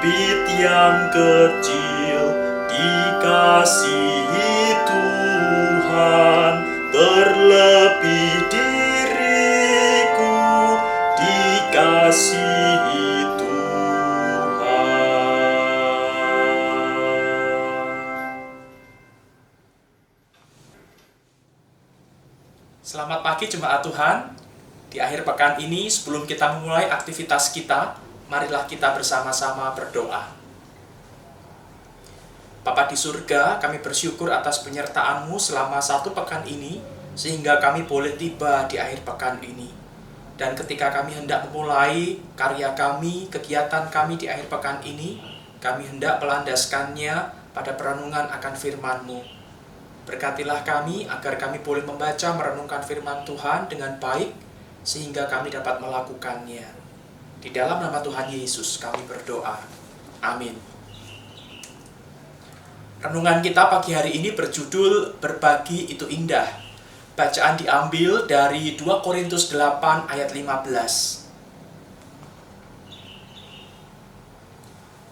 bibit yang kecil dikasihi Tuhan, terlebih diriku dikasihi Tuhan. Selamat pagi jemaat Tuhan. Di akhir pekan ini, sebelum kita memulai aktivitas kita, marilah kita bersama-sama berdoa. Bapa di surga, kami bersyukur atas penyertaan-Mu selama 1 pekan ini, sehingga kami boleh tiba di akhir pekan ini. Dan ketika kami hendak memulai karya kami, kegiatan kami di akhir pekan ini, kami hendak melandaskannya pada perenungan akan firman-Mu. Berkatilah kami agar kami boleh membaca merenungkan firman Tuhan dengan baik, sehingga kami dapat melakukannya. Di dalam nama Tuhan Yesus kami berdoa. Amin. Renungan kita pagi hari ini berjudul Berbagi itu Indah. Bacaan diambil dari 2 Korintus 8 ayat 15.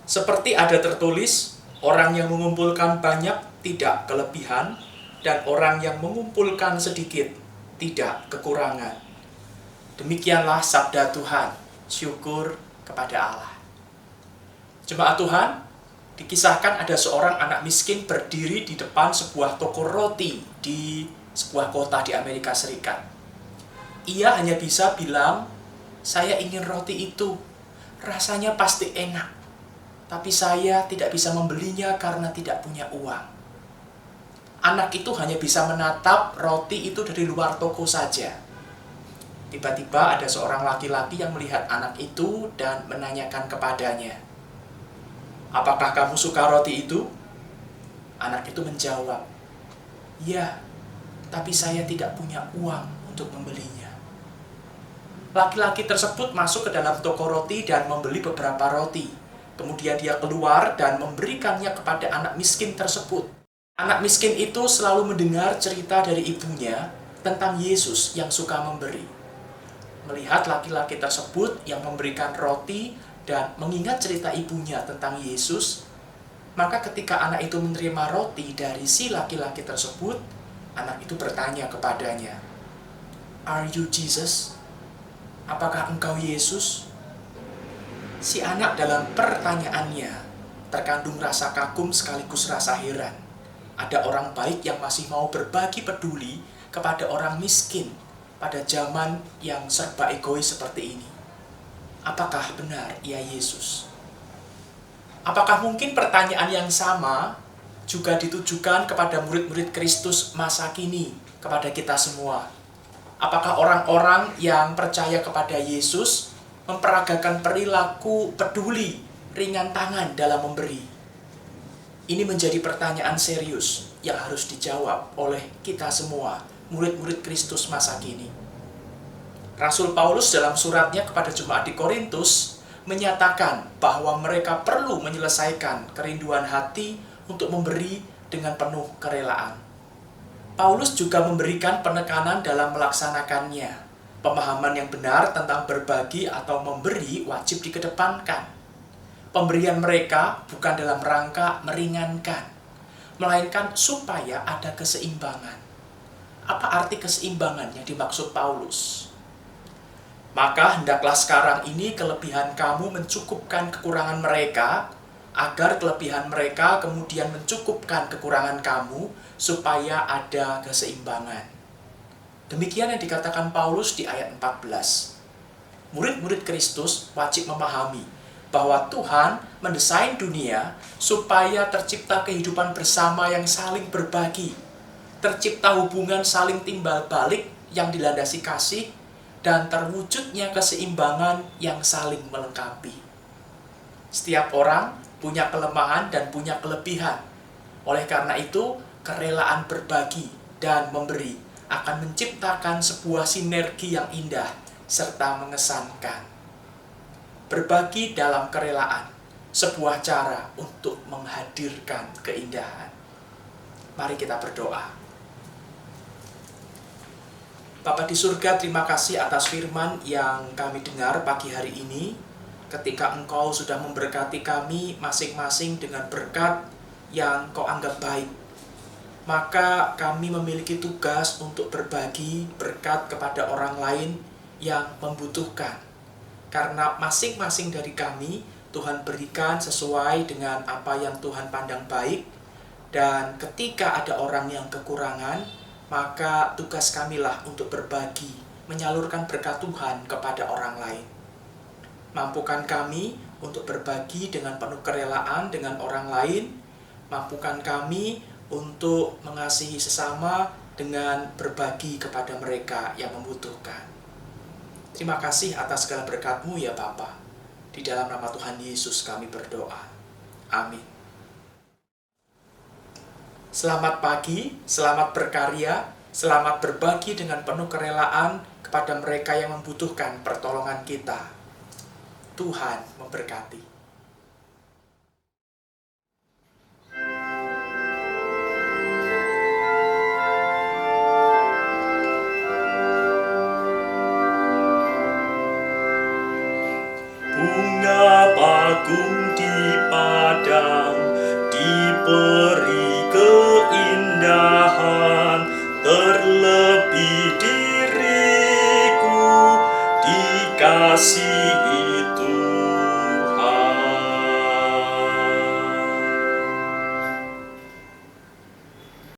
Seperti ada tertulis, orang yang mengumpulkan banyak tidak kelebihan, dan orang yang mengumpulkan sedikit tidak kekurangan. Demikianlah sabda Tuhan. Syukur kepada Allah. Jemaat Tuhan, dikisahkan ada seorang anak miskin berdiri di depan sebuah toko roti di sebuah kota di Amerika Serikat. Ia hanya bisa bilang, "Saya ingin roti itu. Rasanya pasti enak. Tapi saya tidak bisa membelinya karena tidak punya uang." Anak itu hanya bisa menatap roti itu dari luar toko saja. Tiba-tiba ada seorang laki-laki yang melihat anak itu dan menanyakan kepadanya, "Apakah kamu suka roti itu?" Anak itu menjawab, "Ya, tapi saya tidak punya uang untuk membelinya." Laki-laki tersebut masuk ke dalam toko roti dan membeli beberapa roti. Kemudian dia keluar dan memberikannya kepada anak miskin tersebut. Anak miskin itu selalu mendengar cerita dari ibunya tentang Yesus yang suka memberi. Melihat laki-laki tersebut yang memberikan roti dan mengingat cerita ibunya tentang Yesus, maka ketika anak itu menerima roti dari si laki-laki tersebut, anak itu bertanya kepadanya, "Are you Jesus? Apakah engkau Yesus?" Si anak dalam pertanyaannya terkandung rasa kagum sekaligus rasa heran. Ada orang baik yang masih mau berbagi peduli kepada orang miskin pada zaman yang serba egois seperti ini. Apakah benar ia Yesus? Apakah mungkin pertanyaan yang sama juga ditujukan kepada murid-murid Kristus masa kini, kepada kita semua? Apakah orang-orang yang percaya kepada Yesus memperagakan perilaku peduli, ringan tangan dalam memberi? Ini menjadi pertanyaan serius yang harus dijawab oleh kita semua, murid-murid Kristus masa kini. Rasul Paulus dalam suratnya kepada jemaat di Korintus menyatakan bahwa mereka perlu menyelesaikan kerinduan hati untuk memberi dengan penuh kerelaan. Paulus juga memberikan penekanan dalam melaksanakannya. Pemahaman yang benar tentang berbagi atau memberi wajib dikedepankan. Pemberian mereka bukan dalam rangka meringankan, melainkan supaya ada keseimbangan. Apa arti keseimbangan yang dimaksud Paulus? Maka hendaklah sekarang ini kelebihan kamu mencukupkan kekurangan mereka, agar kelebihan mereka kemudian mencukupkan kekurangan kamu, supaya ada keseimbangan. Demikian yang dikatakan Paulus di ayat 14. Murid-murid Kristus wajib memahami bahwa Tuhan mendesain dunia supaya tercipta kehidupan bersama yang saling berbagi, tercipta hubungan saling timbal balik yang dilandasi kasih, dan terwujudnya keseimbangan yang saling melengkapi. Setiap orang punya kelemahan dan punya kelebihan. Oleh karena itu, kerelaan berbagi dan memberi akan menciptakan sebuah sinergi yang indah serta mengesankan. Berbagi dalam kerelaan, sebuah cara untuk menghadirkan keindahan. Mari kita berdoa. Bapa di surga, terima kasih atas firman yang kami dengar pagi hari ini. ketika Engkau sudah memberkati kami masing-masing dengan berkat yang Kau anggap baik, maka kami memiliki tugas untuk berbagi berkat kepada orang lain yang membutuhkan. Karena masing-masing dari kami, Tuhan berikan sesuai dengan apa yang Tuhan pandang baik. Dan ketika ada orang yang kekurangan, maka tugas kamilah untuk berbagi, menyalurkan berkat Tuhan kepada orang lain. Mampukan kami untuk berbagi dengan penuh kerelaan dengan orang lain. Mampukan kami untuk mengasihi sesama dengan berbagi kepada mereka yang membutuhkan. Terima kasih atas segala berkat-Mu ya Bapa. Di dalam nama Tuhan Yesus kami berdoa. Amin. Selamat pagi, selamat berkarya, selamat berbagi dengan penuh kerelaan kepada mereka yang membutuhkan pertolongan kita. Tuhan memberkati. Bunga bakung di padang diberi keindahan, terlebih diriku dikasih